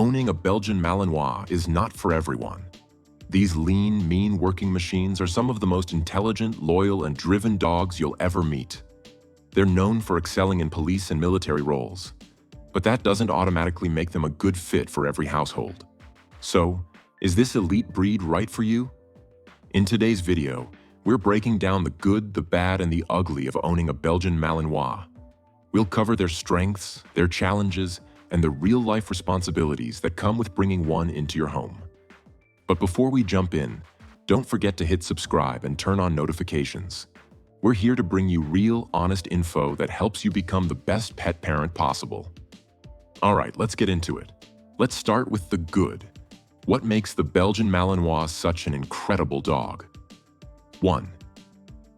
Owning a Belgian Malinois is not for everyone. These lean, mean working machines are some of the most intelligent, loyal, and driven dogs you'll ever meet. They're known for excelling in police and military roles, but that doesn't automatically make them a good fit for every household. So, is this elite breed right for you? In today's video, we're breaking down the good, the bad, and the ugly of owning a Belgian Malinois. We'll cover their strengths, their challenges, and the real-life responsibilities that come with bringing one into your home. But before we jump in, don't forget to hit subscribe and turn on notifications. We're here to bring you real, honest info that helps you become the best pet parent possible. All right, let's get into it. Let's start with the good. What makes the Belgian Malinois such an incredible dog? 1.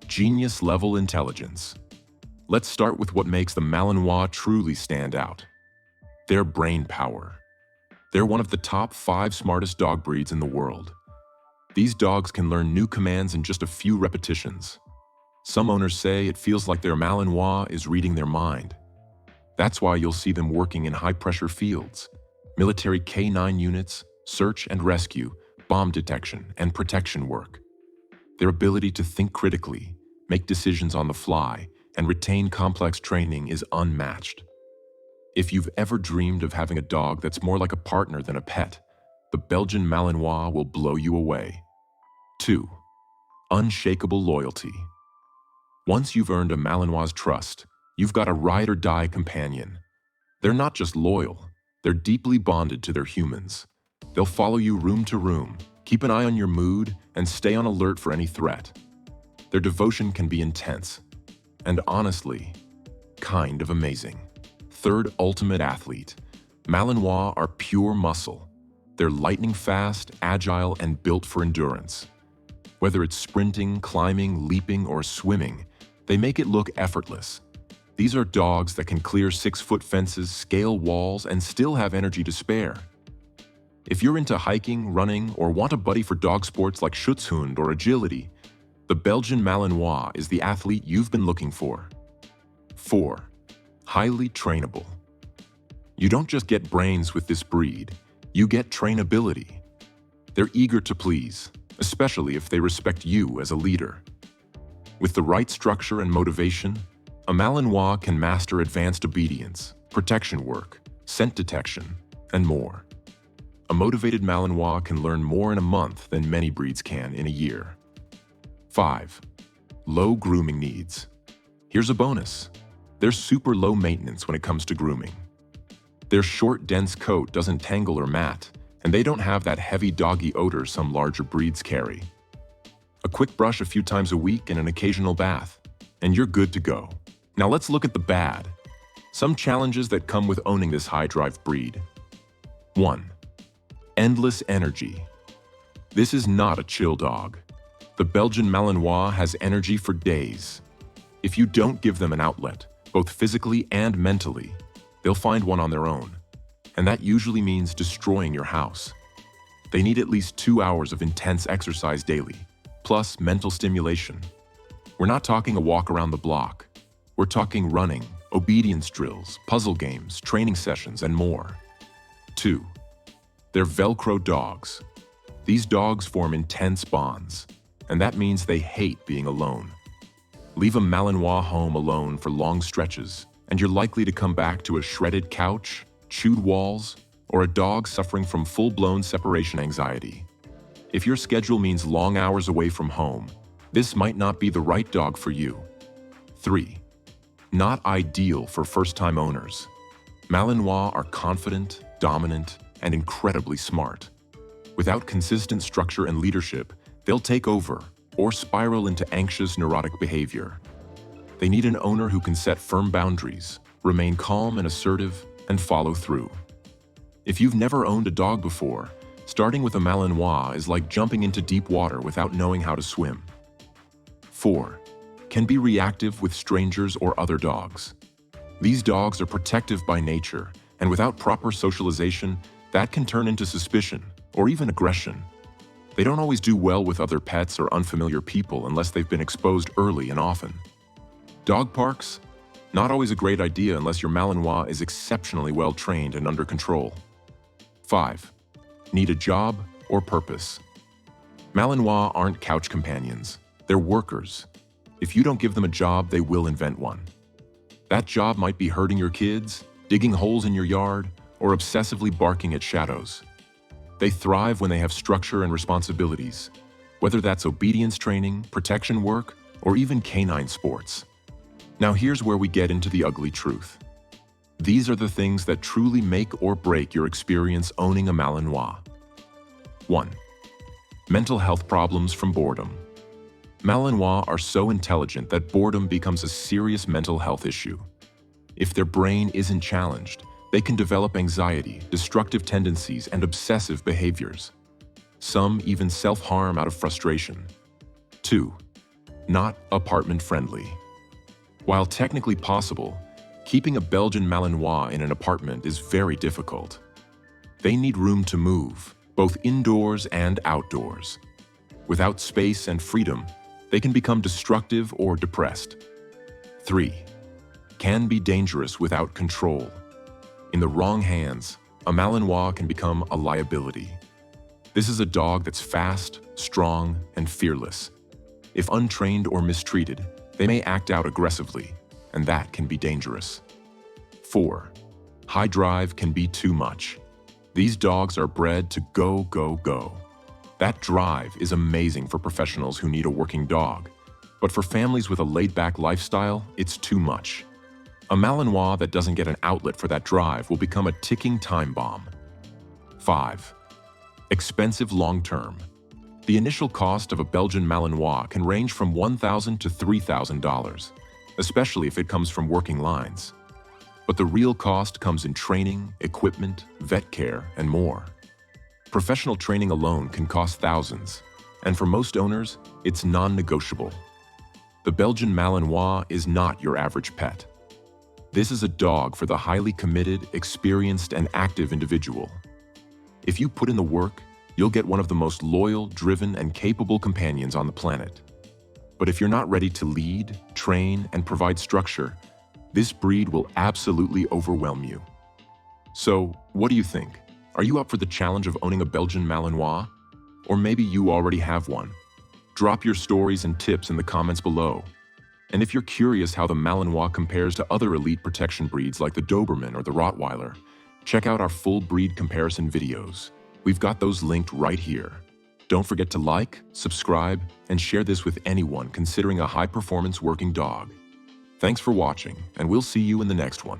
Genius-level intelligence. Let's start with what makes the Malinois truly stand out. Their brain power. They're one of the top 5 smartest dog breeds in the world. These dogs can learn new commands in just a few repetitions. Some owners say it feels like their Malinois is reading their mind. That's why you'll see them working in high-pressure fields, military K9 units, search and rescue, bomb detection, and protection work. Their ability to think critically, make decisions on the fly, and retain complex training is unmatched. If you've ever dreamed of having a dog that's more like a partner than a pet, the Belgian Malinois will blow you away. 2. Unshakable loyalty. Once you've earned a Malinois' trust, you've got a ride-or-die companion. They're not just loyal, they're deeply bonded to their humans. They'll follow you room to room, keep an eye on your mood, and stay on alert for any threat. Their devotion can be intense, and honestly, kind of amazing. 3rd, ultimate athlete. Malinois are pure muscle. They're lightning fast, agile, and built for endurance. Whether it's sprinting, climbing, leaping, or swimming, they make it look effortless. These are dogs that can clear 6-foot fences, scale walls, and still have energy to spare. If you're into hiking, running, or want a buddy for dog sports like Schutzhund or agility, the Belgian Malinois is the athlete you've been looking for. 4. Highly trainable. You don't just get brains with this breed, you get trainability. They're eager to please, especially if they respect you as a leader. With the right structure and motivation, a Malinois can master advanced obedience, protection work, scent detection, and more. A motivated Malinois can learn more in a month than many breeds can in a year. 5. Low grooming needs. Here's a bonus. They're super low maintenance when it comes to grooming. Their short, dense coat doesn't tangle or mat, and they don't have that heavy doggy odor some larger breeds carry. A quick brush a few times a week and an occasional bath, and you're good to go. Now let's look at the bad. Some challenges that come with owning this high-drive breed. 1. Endless energy. This is not a chill dog. The Belgian Malinois has energy for days. If you don't give them an outlet, both physically and mentally, they'll find one on their own. And that usually means destroying your house. They need at least 2 hours of intense exercise daily, plus mental stimulation. We're not talking a walk around the block. We're talking running, obedience drills, puzzle games, training sessions, and more. 2. They're Velcro dogs. These dogs form intense bonds, and that means they hate being alone. Leave a Malinois home alone for long stretches, and you're likely to come back to a shredded couch, chewed walls, or a dog suffering from full-blown separation anxiety. If your schedule means long hours away from home, this might not be the right dog for you. 3. Not ideal for first-time owners. Malinois are confident, dominant, and incredibly smart. Without consistent structure and leadership, they'll take over or spiral into anxious, neurotic behavior. They need an owner who can set firm boundaries, remain calm and assertive, and follow through. If you've never owned a dog before, starting with a Malinois is like jumping into deep water without knowing how to swim. 4. Can be reactive with strangers or other dogs. These dogs are protective by nature, and without proper socialization, that can turn into suspicion or even aggression. They don't always do well with other pets or unfamiliar people unless they've been exposed early and often. Dog parks? Not always a great idea unless your Malinois is exceptionally well trained and under control. 5. Need a job or purpose? Malinois aren't couch companions. They're workers. If you don't give them a job, they will invent one. That job might be herding your kids, digging holes in your yard, or obsessively barking at shadows. They thrive when they have structure and responsibilities, whether that's obedience training, protection work, or even canine sports. Now here's where we get into the ugly truth. These are the things that truly make or break your experience owning a Malinois. 1. Mental health problems from boredom. Malinois are so intelligent that boredom becomes a serious mental health issue. If their brain isn't challenged, they can develop anxiety, destructive tendencies, and obsessive behaviors. Some even self-harm out of frustration. 2. Not apartment-friendly. While technically possible, keeping a Belgian Malinois in an apartment is very difficult. They need room to move, both indoors and outdoors. Without space and freedom, they can become destructive or depressed. 3. Can be dangerous without control. In the wrong hands, a Malinois can become a liability. This is a dog that's fast, strong, and fearless. If untrained or mistreated, they may act out aggressively, and that can be dangerous. 4. High drive can be too much. These dogs are bred to go, go, go. That drive is amazing for professionals who need a working dog, but for families with a laid-back lifestyle, it's too much. A Malinois that doesn't get an outlet for that drive will become a ticking time bomb. 5. Expensive long-term. The initial cost of a Belgian Malinois can range from $1,000 to $3,000, especially if it comes from working lines. But the real cost comes in training, equipment, vet care, and more. Professional training alone can cost thousands, and for most owners, it's non-negotiable. The Belgian Malinois is not your average pet. This is a dog for the highly committed, experienced, and active individual. If you put in the work, you'll get one of the most loyal, driven, and capable companions on the planet. But if you're not ready to lead, train, and provide structure, this breed will absolutely overwhelm you. So, what do you think? Are you up for the challenge of owning a Belgian Malinois? Or maybe you already have one. Drop your stories and tips in the comments below. And if you're curious how the Malinois compares to other elite protection breeds like the Doberman or the Rottweiler, check out our full breed comparison videos. We've got those linked right here. Don't forget to like, subscribe, and share this with anyone considering a high-performance working dog. Thanks for watching, and we'll see you in the next one.